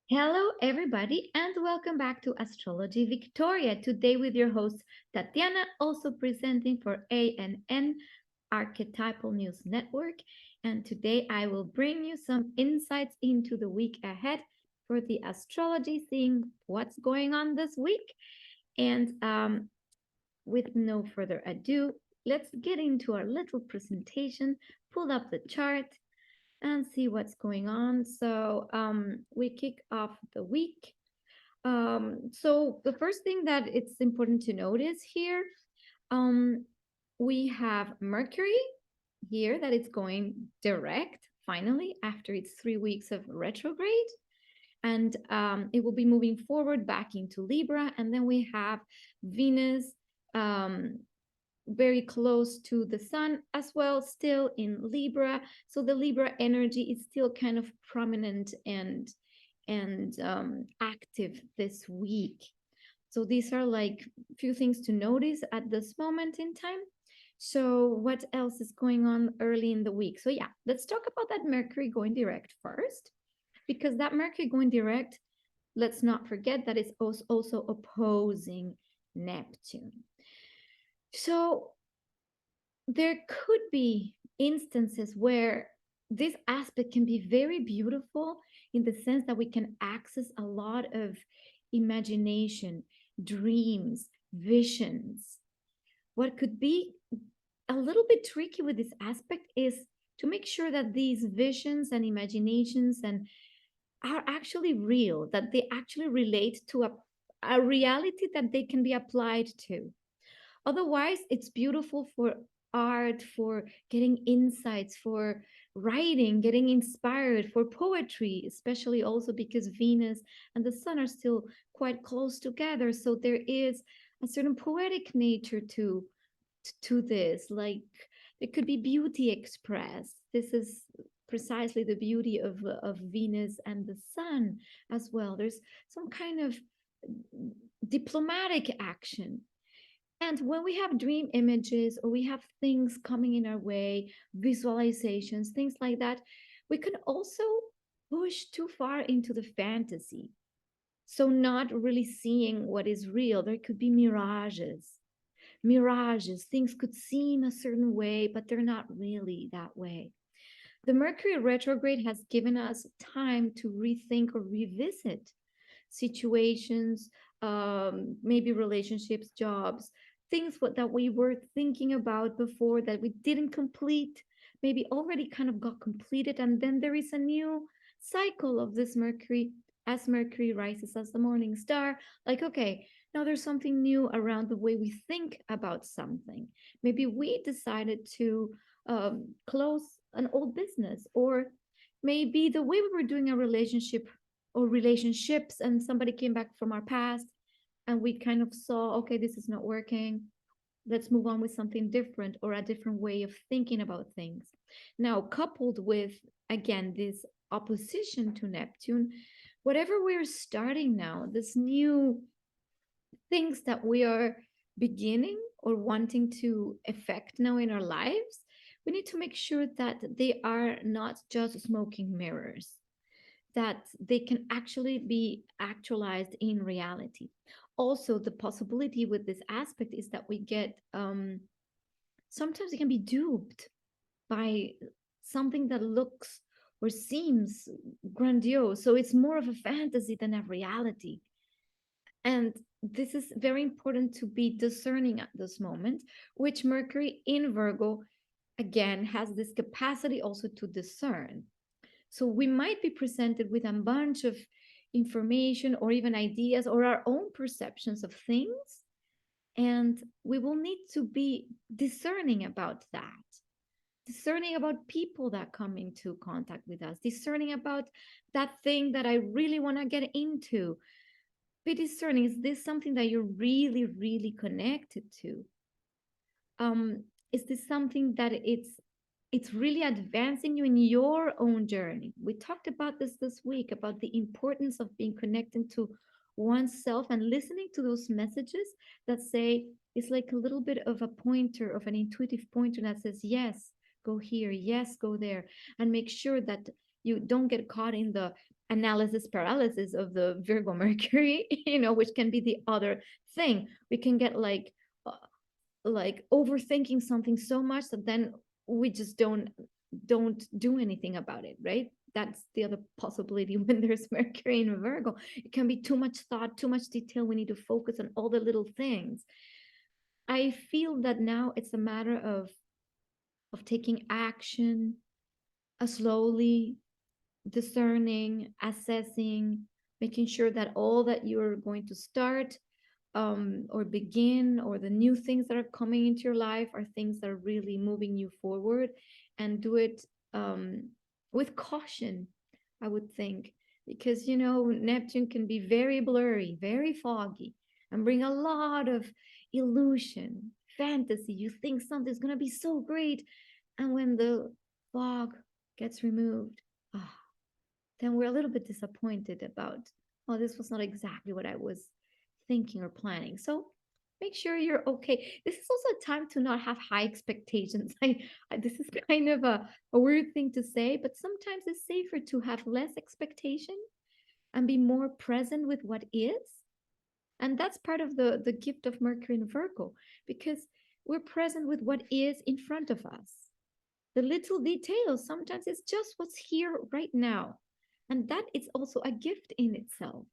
Hello, everybody, and welcome back to Astrology Victoria. Today, with your host Tatiana, also presenting for ANN Archetypal News Network. And today, I will bring you some insights into the week ahead for the astrology, seeing what's going on this week. And with no further ado, let's get into our little presentation. Pull up the chart and see what's going on. So we kick off the week. So the first thing that it's important to notice here, um, we have Mercury here that it's going direct finally after its 3 weeks of retrograde. And it will be moving forward back into Libra. And then we have Venus um, very close to the sun as well, still in Libra. So the Libra energy is still kind of prominent and active this week. So these are like few things to notice at this moment in time. So what else is going on early in the week? So yeah, let's talk about that Mercury going direct first, because that Mercury going direct, let's not forget that it's also opposing Neptune. So there could be instances where this aspect can be very beautiful in the sense that we can access a lot of imagination, dreams, visions. What could be a little bit tricky with this aspect is to make sure that these visions and imaginations and are actually real, that they actually relate to a reality that they can be applied to. Otherwise, it's beautiful for art, for getting insights, for writing, getting inspired, for poetry, especially also because Venus and the sun are still quite close together. So there is a certain poetic nature to this. Like there could be beauty expressed. This is precisely the beauty of Venus and the sun as well. There's some kind of diplomatic action. And when we have dream images or we have things coming in our way, visualizations, things like that, we can also push too far into the fantasy. So, not really seeing what is real. There could be mirages. Things could seem a certain way, but they're not really that way. The Mercury retrograde has given us time to rethink or revisit situations, maybe relationships, jobs, things that we were thinking about before that we didn't complete, maybe already kind of got completed. And then there is a new cycle of this Mercury as Mercury rises as the morning star. Like, okay, now there's something new around the way we think about something. Maybe we decided to close an old business, or maybe the way we were doing a relationship or relationships, and somebody came back from our past and we kind of saw, okay, this is not working, let's move on with something different or a different way of thinking about things. Now, coupled with, again, this opposition to Neptune, whatever we're starting now, this new things that we are beginning or wanting to effect now in our lives, we need to make sure that they are not just smoking mirrors, that they can actually be actualized in reality. Also, the possibility with this aspect is that we get sometimes we can be duped by something that looks or seems grandiose. So it's more of a fantasy than a reality. And this is very important to be discerning at this moment, which Mercury in Virgo, again, has this capacity also to discern. So we might be presented with a bunch of information or even ideas or our own perceptions of things. And we will need to be discerning about that, discerning about people that come into contact with us, discerning about that thing that I really want to get into. Be discerning. Is this something that you're really, really connected to? Is this something that it's really advancing you in your own journey? We talked about this week, about the importance of being connected to oneself and listening to those messages that say, it's like a little bit of a pointer, of an intuitive pointer that says, yes, go here, yes, go there, and make sure that you don't get caught in the analysis paralysis of the Virgo Mercury, which can be the other thing. We can get like overthinking something so much that then we just don't do anything about it, right? That's the other possibility when there's Mercury in Virgo. It can be too much thought, too much detail. We need to focus on all the little things. I feel that now it's a matter of taking action, slowly discerning, assessing, making sure that all that you're going to start or begin, or the new things that are coming into your life, are things that are really moving you forward, and do it with caution, I would think, because Neptune can be very blurry, very foggy, and bring a lot of illusion, fantasy. You think something's going to be so great, and when the fog gets removed, then we're a little bit disappointed about, oh, this was not exactly what I was thinking or planning. So make sure you're okay. This is also a time to not have high expectations. This is kind of a weird thing to say, but sometimes it's safer to have less expectation and be more present with what is. And that's part of the gift of Mercury in Virgo, because we're present with what is in front of us. The little details, sometimes it's just what's here right now. And that is also a gift in itself.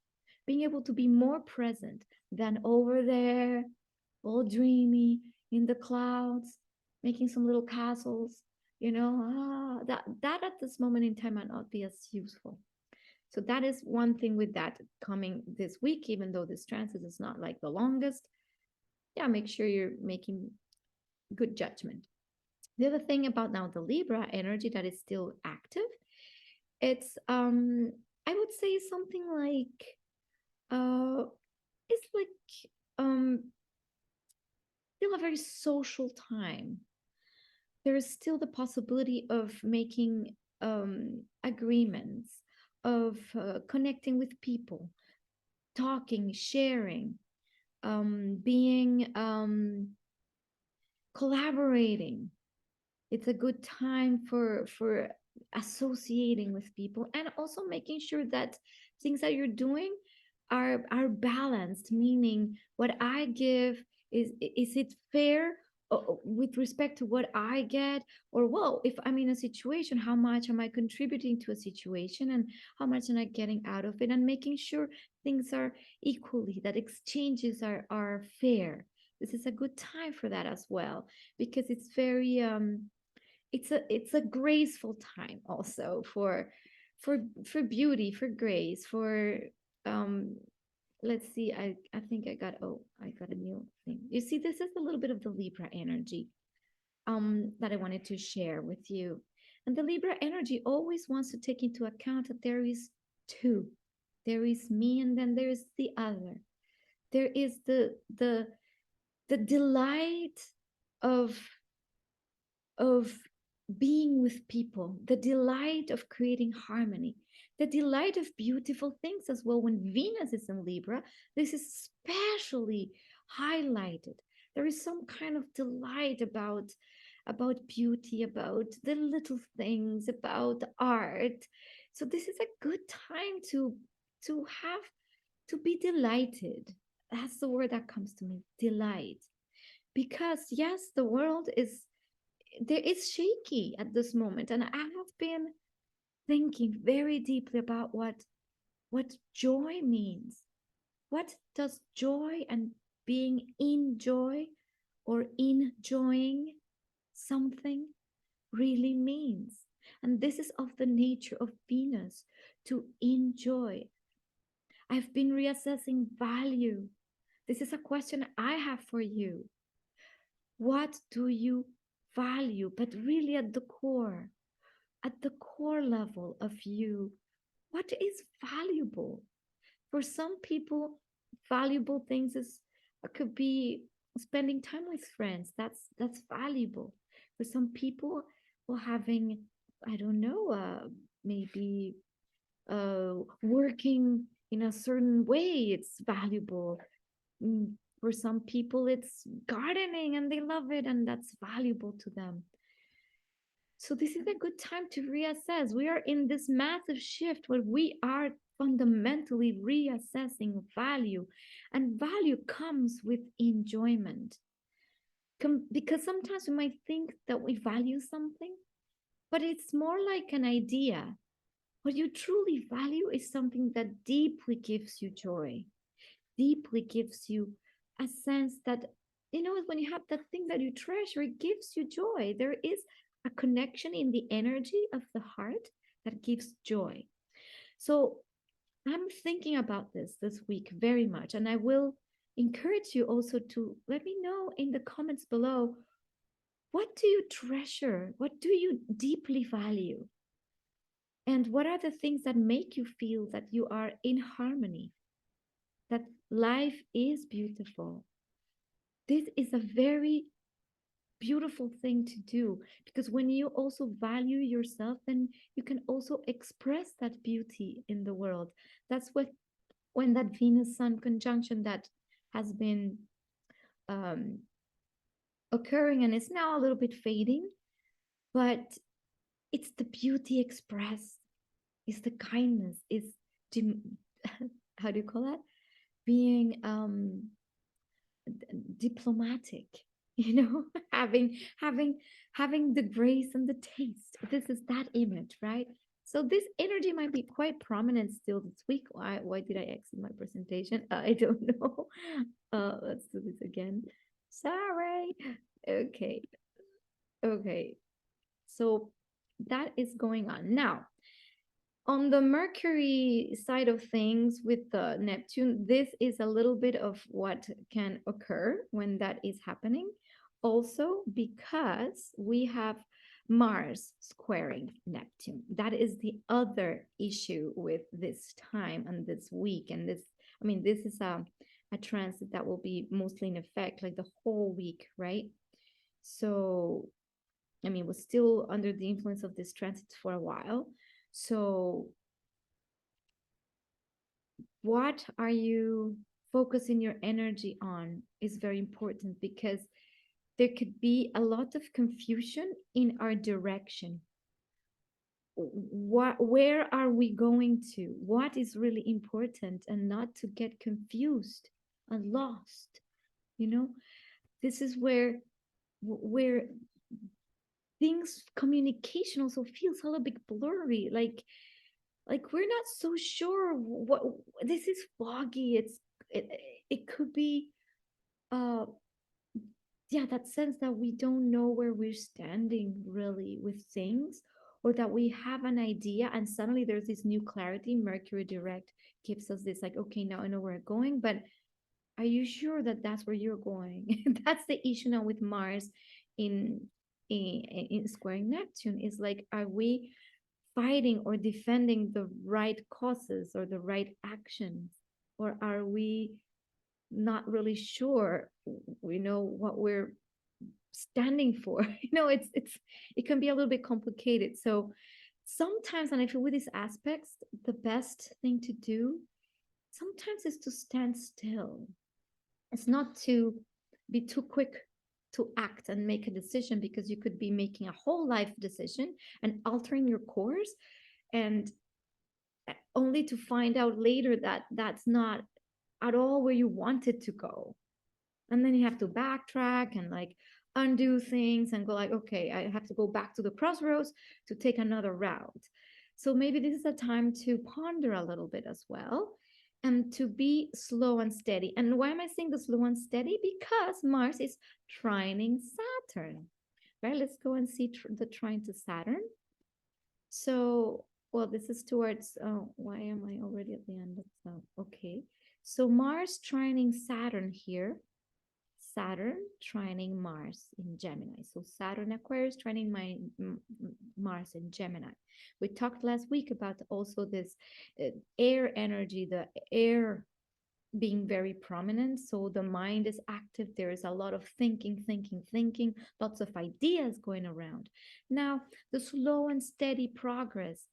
Being able to be more present than over there, all dreamy in the clouds, making some little castles, that at this moment in time might not be as useful. So that is one thing with that coming this week, even though this transit is not like the longest. Yeah, make sure you're making good judgment. The other thing about now the Libra energy that is still active, it's I would say something like it's like still a very social time. There is still the possibility of making agreements, of connecting with people, talking, sharing, being collaborating. It's a good time for associating with people, and also making sure that things that you're doing are balanced, meaning what I give, is it fair with respect to what I get, or well, if I'm in a situation, how much am I contributing to a situation, and how much am I getting out of it, and making sure things are equally, that exchanges are fair. This is a good time for that as well, because it's very it's a graceful time also for beauty, for grace, for um let's see, I think I got a new thing. You see, this is a little bit of the Libra energy that I wanted to share with you. And the Libra energy always wants to take into account that there is two. There is me, and then there is the other. There is the delight of of being with people, the delight of creating harmony, the delight of beautiful things as well. When Venus is in Libra, this is especially highlighted. There is some kind of delight about beauty, about the little things, about art. So this is a good time to have to be delighted. That's the word that comes to me, delight. Because yes, the world is there is shaky at this moment, and I have been thinking very deeply about what joy means. What does joy and being in joy or enjoying something really means? And this is of the nature of Venus, to enjoy. I've been reassessing value. This is a question I have for you. What do you value? But really at the core level of you, what is valuable? For some people, valuable things could be spending time with friends. That's valuable. For some people, well, having, I don't know, maybe working in a certain way, it's valuable. For some people, it's gardening and they love it, and that's valuable to them. So this is a good time to reassess. We are in this massive shift where we are fundamentally reassessing value, and value comes with enjoyment. Because sometimes we might think that we value something, but it's more like an idea. What you truly value is something that deeply gives you joy, deeply gives you a sense that, when you have that thing that you treasure, it gives you joy. There is a connection in the energy of the heart that gives joy. So I'm thinking about this week very much, and I will encourage you also to let me know in the comments below, what do you treasure? What do you deeply value? And what are the things that make you feel that you are in harmony, that life is beautiful? This is a very beautiful thing to do, because when you also value yourself, then you can also express that beauty in the world. That's what, when that Venus Sun conjunction that has been um, occurring and is now a little bit fading, but it's the beauty expressed, it's the kindness, it's how do you call that? Being diplomatic, having the grace and the taste. This is that image, right? So this energy might be quite prominent still this week. Why did I exit my presentation? I don't know. Let's do this again. Sorry. Okay. Okay. So that is going on now. On the Mercury side of things with the Neptune, this is a little bit of what can occur when that is happening. Also, because we have Mars squaring Neptune. That is the other issue with this time and this week. And this is a transit that will be mostly in effect like the whole week, right? So, we're still under the influence of this transit for a while. So what are you focusing your energy on is very important, because there could be a lot of confusion in our direction. Where are we going to? What is really important, and not to get confused and lost. This is where things, communication also feels a little bit blurry, like we're not so sure what this is foggy. It could be yeah, that sense that we don't know where we're standing really with things, or that we have an idea and suddenly there's this new clarity. Mercury direct gives us this, like, okay, now I know where I'm going, but are you sure that that's where you're going? That's the issue now with Mars in in squaring Neptune. Is like, are we fighting or defending the right causes or the right actions, or are we not really sure we know what we're standing for? It can be a little bit complicated. So sometimes, and I feel with these aspects, the best thing to do sometimes is to stand still. It's not to be too quick to act and make a decision, because you could be making a whole life decision and altering your course, and only to find out later that that's not at all where you wanted to go. And then you have to backtrack and like undo things and go like, okay, I have to go back to the crossroads to take another route. So maybe this is a time to ponder a little bit as well, and to be slow and steady. And why am I saying the slow and steady? Because Mars is trining Saturn, right? Let's go and see the trine to Saturn. So, well, this is towards, why am I already at the end of the, okay. So Mars trining Saturn here. Saturn trining Mars in Gemini. So Saturn Aquarius trining Mars in Gemini. We talked last week about also this air energy, the air being very prominent. So the mind is active. There is a lot of thinking, lots of ideas going around. Now, the slow and steady progress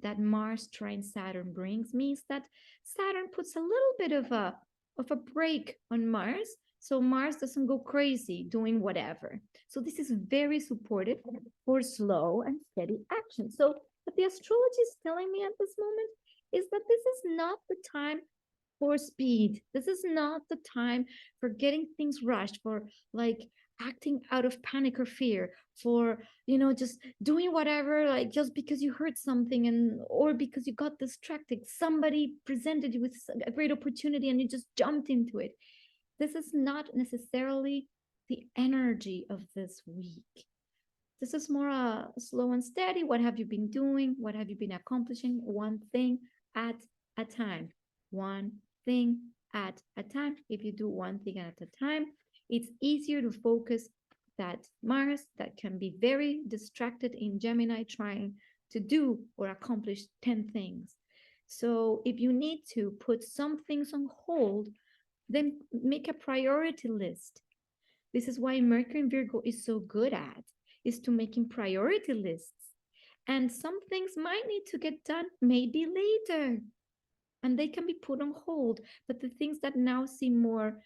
that Mars trine Saturn brings means that Saturn puts a little bit of a break on Mars So Mars doesn't go crazy doing whatever. So this is very supportive for slow and steady action. So what the astrology is telling me at this moment is that this is not the time for speed. This is not the time for getting things rushed, for like acting out of panic or fear, for just doing whatever, like just because you heard something and or because you got distracted. Somebody presented you with a great opportunity and you just jumped into it. This is not necessarily the energy of this week. This is more slow and steady. What have you been doing? What have you been accomplishing? One thing at a time. One thing at a time. If you do one thing at a time, it's easier to focus that Mars that can be very distracted in Gemini trying to do or accomplish 10 things. So if you need to put some things on hold, then make a priority list. This is why Mercury in Virgo is so good at, is to making priority lists. And some things might need to get done maybe later, and they can be put on hold. But the things that now seem more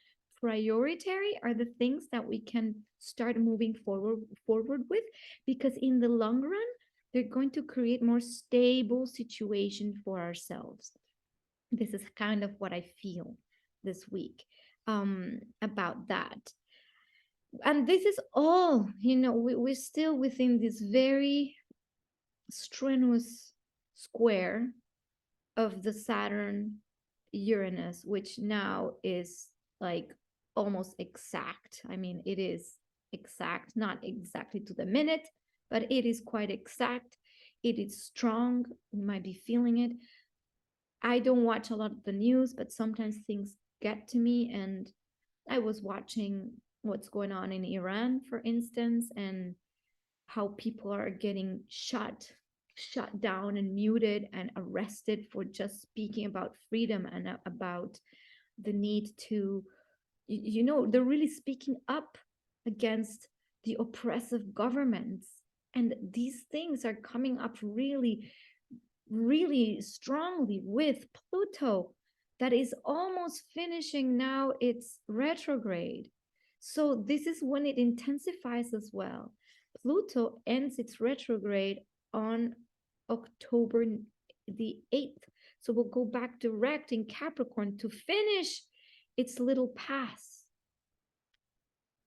prioritary are the things that we can start moving forward with, because in the long run, they're going to create more stable situation for ourselves. This is kind of what I feel this week about that. And this is all, we're still within this very strenuous square of the Saturn Uranus, which now is like almost exact. I mean, it is exact, not exactly to the minute, but it is quite exact. It is strong. We might be feeling it. I don't watch a lot of the news, but sometimes things get to me. And I was watching what's going on in Iran, for instance, and how people are getting shut down and muted and arrested for just speaking about freedom and about the need to, they're really speaking up against the oppressive governments. And these things are coming up really, really strongly with Pluto, that is almost finishing now its retrograde. So this is when it intensifies as well. Pluto ends its retrograde on October the 8th. So we'll go back direct in Capricorn to finish its little pass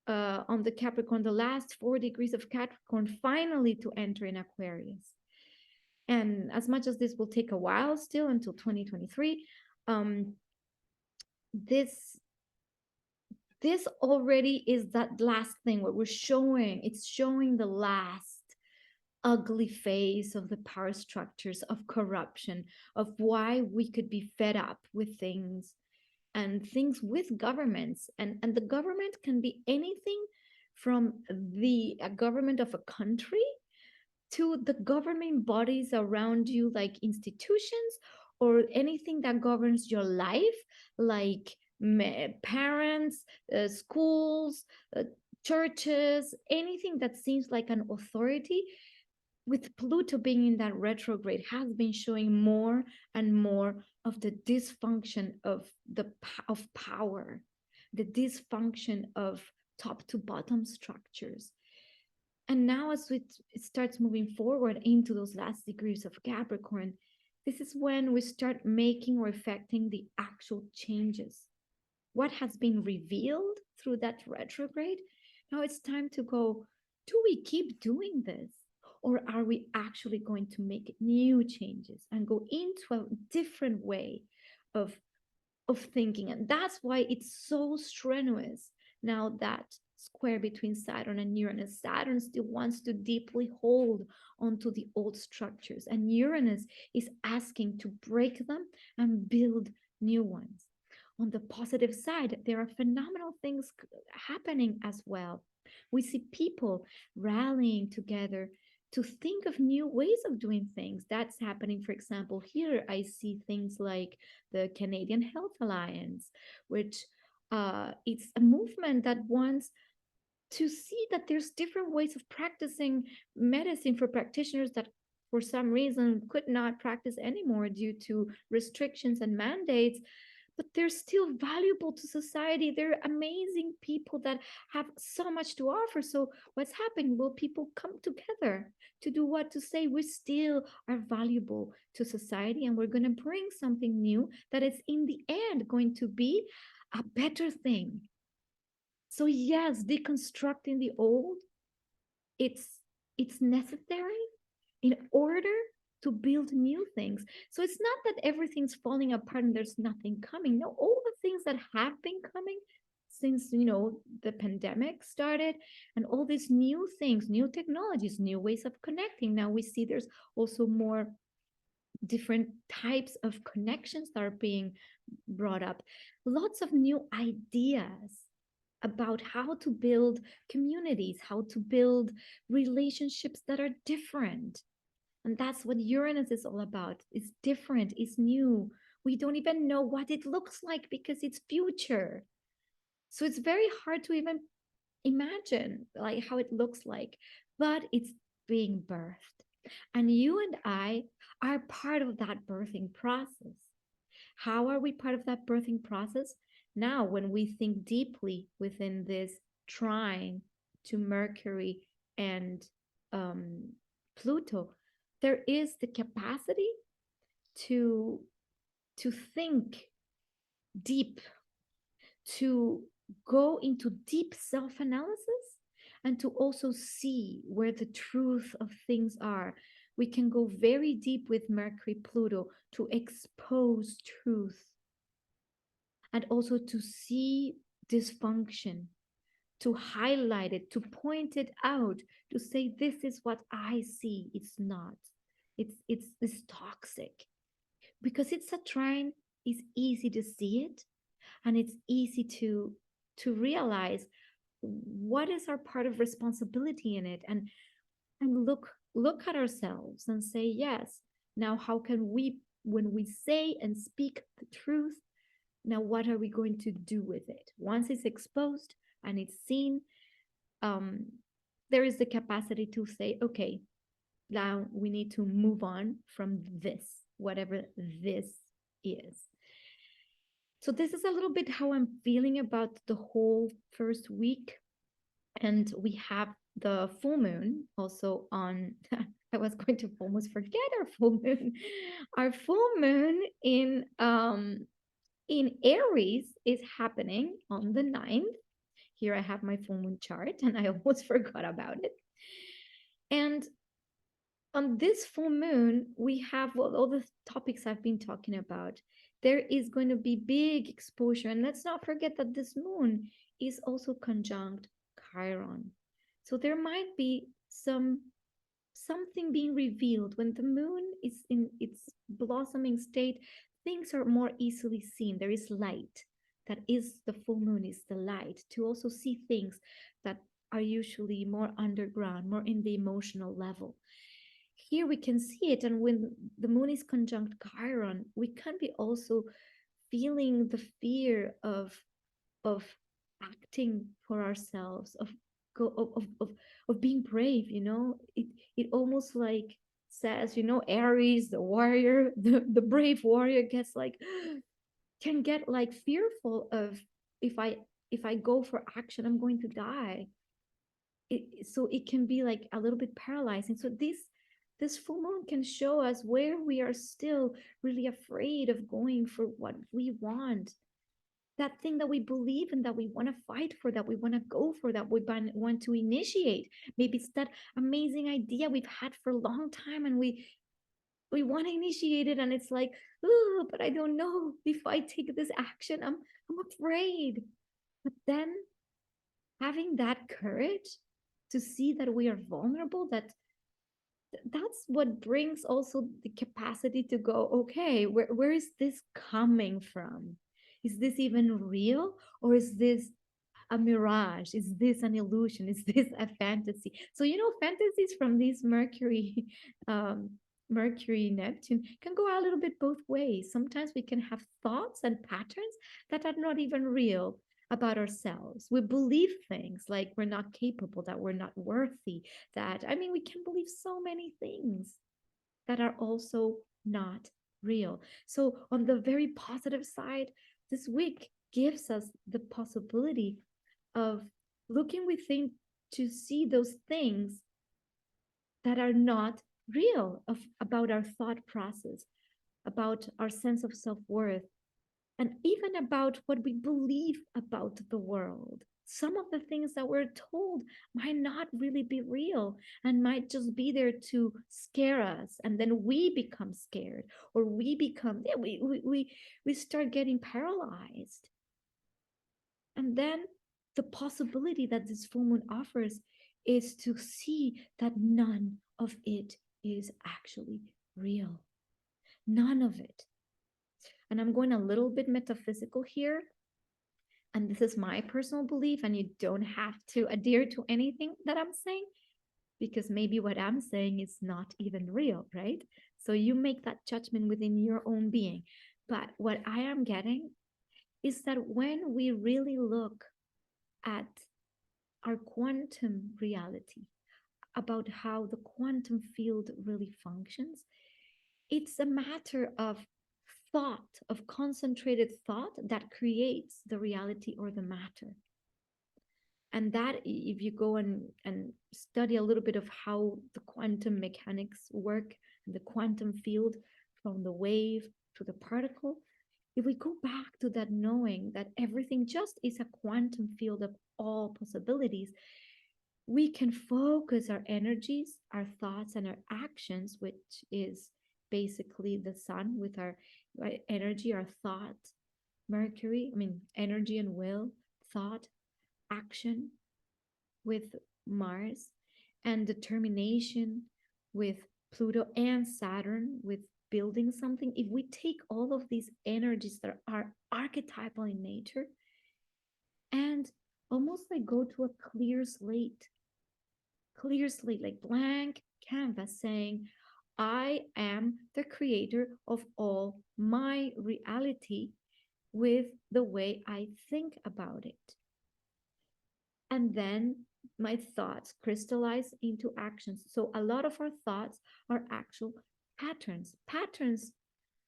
on the Capricorn, the last 4 degrees of Capricorn, finally to enter in Aquarius. And as much as this will take a while still until 2023, this already is that last thing what we're showing. It's showing the last ugly face of the power structures of corruption, of why we could be fed up with things and things with governments. And the government can be anything from the government of a country to the governing bodies around you, like institutions, or anything that governs your life, like parents, schools, churches, anything that seems like an authority. With Pluto being in that retrograde, has been showing more and more of the dysfunction of power, the dysfunction of top to bottom structures. And now, as it starts moving forward into those last degrees of Capricorn, this is when we start making or affecting the actual changes. What has been revealed through that retrograde, now it's time to go, do we keep doing this? Or are we actually going to make new changes and go into a different way of thinking? And that's why it's so strenuous now, that square between Saturn and Uranus. Saturn still wants to deeply hold onto the old structures, and Uranus is asking to break them and build new ones. On the positive side, there are phenomenal things happening as well. We see people rallying together to think of new ways of doing things. That's happening. For example, here I see things like the Canadian Health Alliance, which it's a movement that wants to see that there's different ways of practicing medicine for practitioners that for some reason could not practice anymore due to restrictions and mandates. but they're still valuable to society. They're amazing people that have so much to offer. So what's happening? Will people come together to do what? To say we still are valuable to society, and we're going to bring something new that is in the end going to be a better thing. So yes, deconstructing the old, it's it's necessary in order to build new things. So it's not that everything's falling apart and there's nothing coming. No, all the things that have been coming since, the pandemic started, and all these new things, new technologies, new ways of connecting. Now we see there's also more different types of connections that are being brought up, lots of new ideas about how to build communities, how to build relationships that are different. And that's what Uranus is all about. It's different, it's new. We don't even know what it looks like because it's future. So it's very hard to even imagine like how it looks like, but it's being birthed. And you and I are part of that birthing process. How are we part of that birthing process? Now, when we think deeply within this trine to Mercury and Pluto, there is the capacity to to think deep, to go into deep self-analysis, and to also see where the truth of things are. We can go very deep with Mercury Pluto to expose truth, and also to see dysfunction, to highlight it, to point it out, to say this is what I see. It's not. It's toxic. Because it's a trine, it's easy to see it, and it's easy to realize what is our part of responsibility in it, and look at ourselves and say yes. Now how can we, when we say and speak the truth, now what are we going to do with it once it's exposed and it's seen? um there is the capacity to say, okay, now we need to move on from this, whatever this is. So this is a little bit how I'm feeling about the whole first week. And we have the full moon also on I was going to almost forget our full moon. Our full moon in Aries is happening on the 9th. Here I have my full moon chart and I almost forgot about it. And on this full moon, we have all the topics I've been talking about. There is going to be big exposure. And let's not forget that this moon is also conjunct Chiron. So there might be something being revealed. When the moon is in its blossoming state, things are more easily seen. There is light. That is the full moon, is the light to also see things that are usually more underground, more in the emotional level. Here we can see it, and when the moon is conjunct Chiron, we can be also feeling the fear of acting for ourselves, of go of being brave. It almost like says, Aries, the warrior, the brave warrior gets like can get like fearful of, if I go for action, I'm going to die. So it can be like a little bit paralyzing. So this full moon can show us where we are still really afraid of going for what we want, that thing that we believe in, that we want to fight for, that we want to go for, that we want to initiate. Maybe it's that amazing idea we've had for a long time and we want to initiate it, and it's like, oh, but I don't know if I take this action. I'm afraid. But then having that courage to see that we are vulnerable, that's what brings also the capacity to go, okay, where is this coming from? Is this even real, or is this a mirage? Is this an illusion? Is this a fantasy? So fantasies from these um Mercury Neptune can go a little bit both ways. Sometimes we can have thoughts and patterns that are not even real about ourselves. We believe things like we're not capable, that we're not worthy, that, I mean, we can believe so many things that are also not real. So on the very positive side, This week gives us the possibility of looking within to see those things that are not real about our thought process, about our sense of self-worth, and even about what we believe about the world. Some of the things that we're told might not really be real and might just be there to scare us. And then we become scared, or we become, yeah, we start getting paralyzed. And then the possibility that this full moon offers is to see that none of it is actually real. None of it. And I'm going a little bit metaphysical here. And this is my personal belief, and you don't have to adhere to anything that I'm saying, because maybe what I'm saying is not even real, right? So you make that judgment within your own being. But what I am getting is that when we really look at our quantum reality, about how the quantum field really functions, it's a matter of thought, of concentrated thought that creates the reality or the matter. And that, if you go and study a little bit of how the quantum mechanics work, the quantum field from the wave to the particle, if we go back to that knowing that everything just is a quantum field of all possibilities, we can focus our energies, our thoughts, and our actions, which is basically the sun with our energy, our thought, Mercury, I mean, energy and will, thought, action with Mars, and determination with Pluto and Saturn with building something. If we take all of these energies that are archetypal in nature and almost like go to a clear slate, like blank canvas, saying, I am the creator of all my reality with the way I think about it. And then my thoughts crystallize into actions. So a lot of our thoughts are actual patterns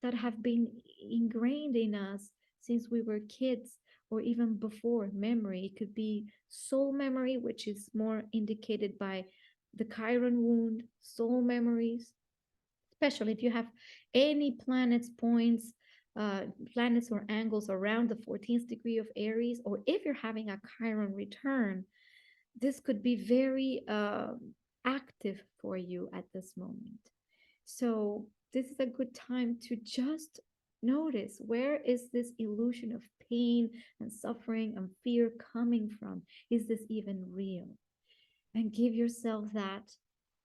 that have been ingrained in us since we were kids, or even before memory. It could be soul memory, which is more indicated by the Chiron wound, soul memories, especially if you have any planets, points, planets or angles around the 14th degree of Aries, or if you're having a Chiron return, this could be very active for you at this moment. So this is a good time to just notice, where is this illusion of pain and suffering and fear coming from? Is this even real? And give yourself that,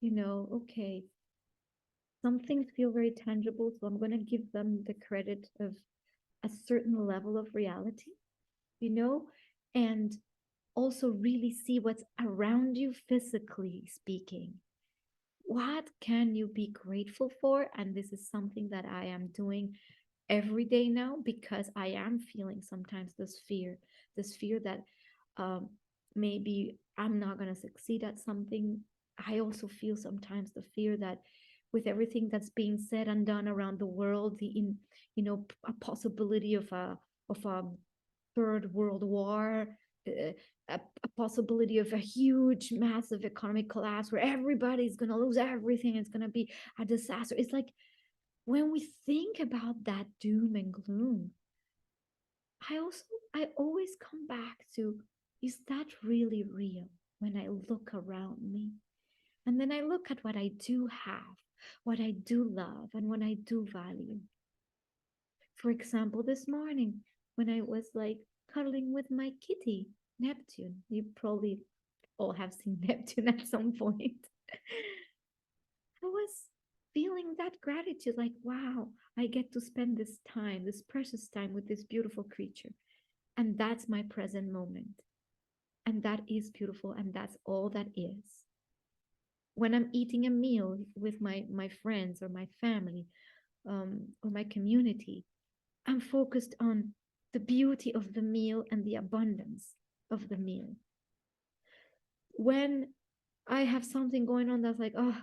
okay, some things feel very tangible, so I'm going to give them the credit of a certain level of reality, you know, and also really see what's around you physically speaking. What can you be grateful for? And this is something that I am doing every day now, because I am feeling sometimes this fear that um, maybe I'm not going to succeed at something. I also feel sometimes the fear that with everything that's being said and done around the world, a possibility of a third world war, a possibility of a huge, massive economic collapse where everybody's going to lose everything. It's going to be a disaster. It's like when we think about that doom and gloom, I always come back to, is that really real when I look around me? And then I look at what I do have, what I do love, and what I do value. For example, this morning when I was like cuddling with my kitty, Neptune. You probably all have seen Neptune at some point. I was feeling that gratitude, like, wow, I get to spend this time, this precious time with this beautiful creature. And that's my present moment. And that is beautiful. And that's all that is. When I'm eating a meal with my friends or my family, or my community, I'm focused on the beauty of the meal and the abundance of the meal. When I have something going on that's like, oh,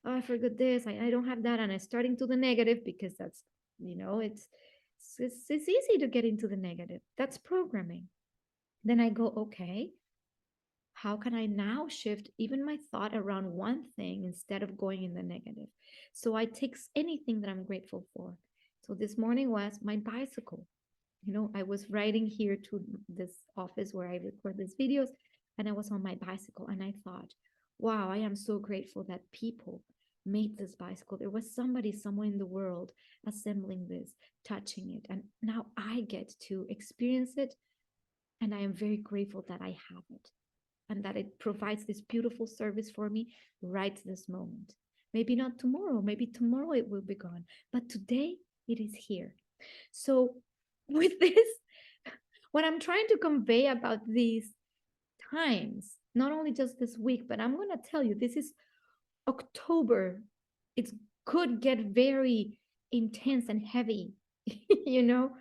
I forgot this, I don't have that, and I'm starting to the negative, because that's, it's It's easy to get into the negative. That's programming. Then I go, okay, how can I now shift even my thought around one thing instead of going in the negative? So I take anything that I'm grateful for. So this morning was my bicycle. I was riding here to this office where I record these videos, and I was on my bicycle, and I thought, wow, I am so grateful that people made this bicycle. There was somebody somewhere in the world assembling this, touching it, and now I get to experience it, and I am very grateful that I have it and that it provides this beautiful service for me right this moment. Maybe not tomorrow, maybe tomorrow it will be gone, but today it is here. So, with this, what I'm trying to convey about these times, not only just this week, but I'm going to tell you this is October. It could get very intense and heavy, you know?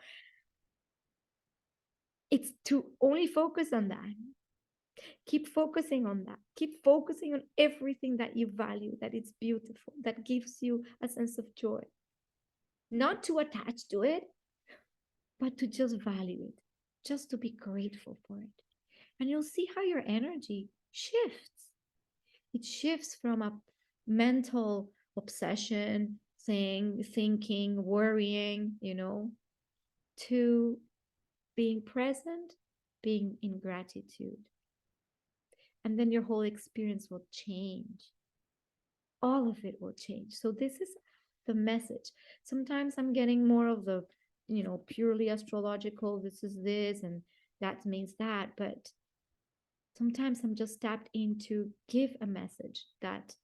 It's to only focus on that. Keep focusing on that. Keep focusing on everything that you value, that it's beautiful, that gives you a sense of joy. Not to attach to it, but to just value it, just to be grateful for it. And you'll see how your energy shifts. It shifts from a mental obsession, thinking, worrying, to being present, being in gratitude. And then your whole experience will change. All of it will change. So this is the message. Sometimes I'm getting more of the, purely astrological, this is this and that means that, but sometimes I'm just tapped in to give a message that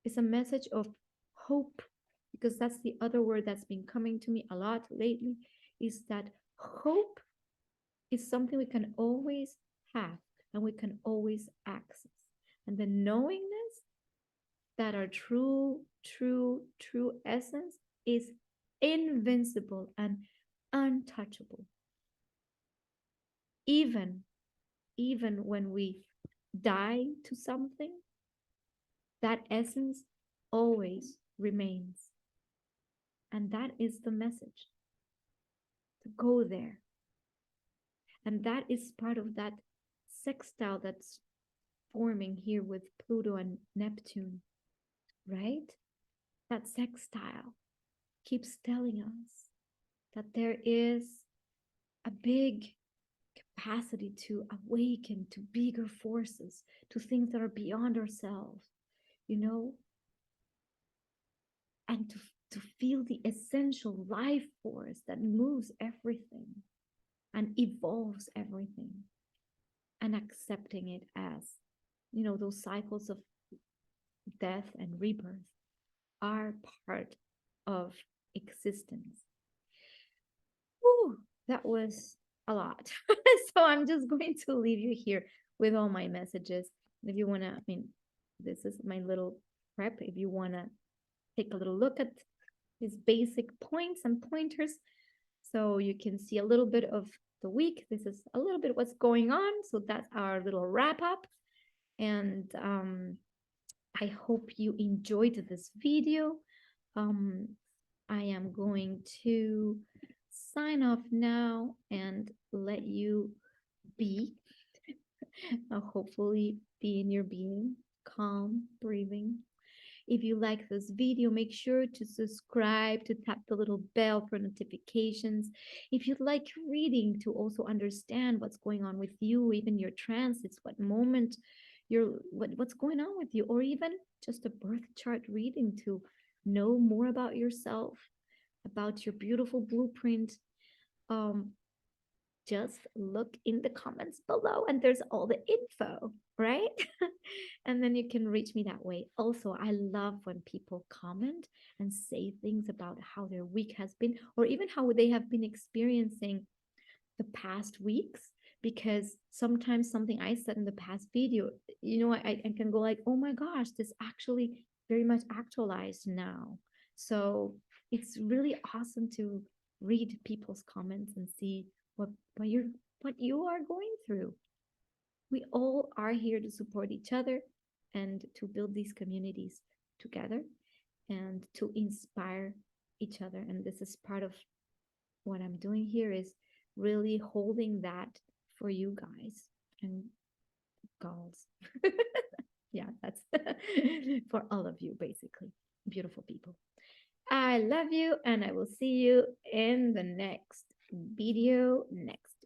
is a message of hope, because that's the other word that's been coming to me a lot lately, is that hope is something we can always have and we can always access. And the knowingness that our true essence is invincible and untouchable. Even when we die to something, that essence always remains. And that is the message, to go there. And that is part of that sextile that's forming here with Pluto and Neptune, right? That sextile keeps telling us that there is a big capacity to awaken to bigger forces, to things that are beyond ourselves, and to feel the essential life force that moves everything and evolves everything, and accepting it as, those cycles of death and rebirth are part of existence. Whew, that was a lot. So I'm just going to leave you here with all my messages. If you want to, this is my little prep. If you want to take a little look at these basic points and pointers, so you can see a little bit of the week. This is a little bit what's going on. So that's our little wrap up. And I hope you enjoyed this video. I am going to sign off now and let you be. Hopefully be in your being, calm, breathing. If you like this video, make sure to subscribe, to tap the little bell for notifications. If you'd like reading to also understand what's going on with you, even your transits, what moment what's going on with you, or even just a birth chart reading to know more about yourself, about your beautiful blueprint, just look in the comments below and there's all the info, right? And then you can reach me that way. Also, I love when people comment and say things about how their week has been, or even how they have been experiencing the past weeks, because sometimes something I said in the past video, I can go like, oh my gosh, this actually very much actualized now. So it's really awesome to read people's comments and see what you are going through. We all are here to support each other and to build these communities together and to inspire each other. And this is part of what I'm doing here is really holding that for you guys and girls. Yeah, that's for all of you, basically. Beautiful people. I love you, and I will see you in the next video next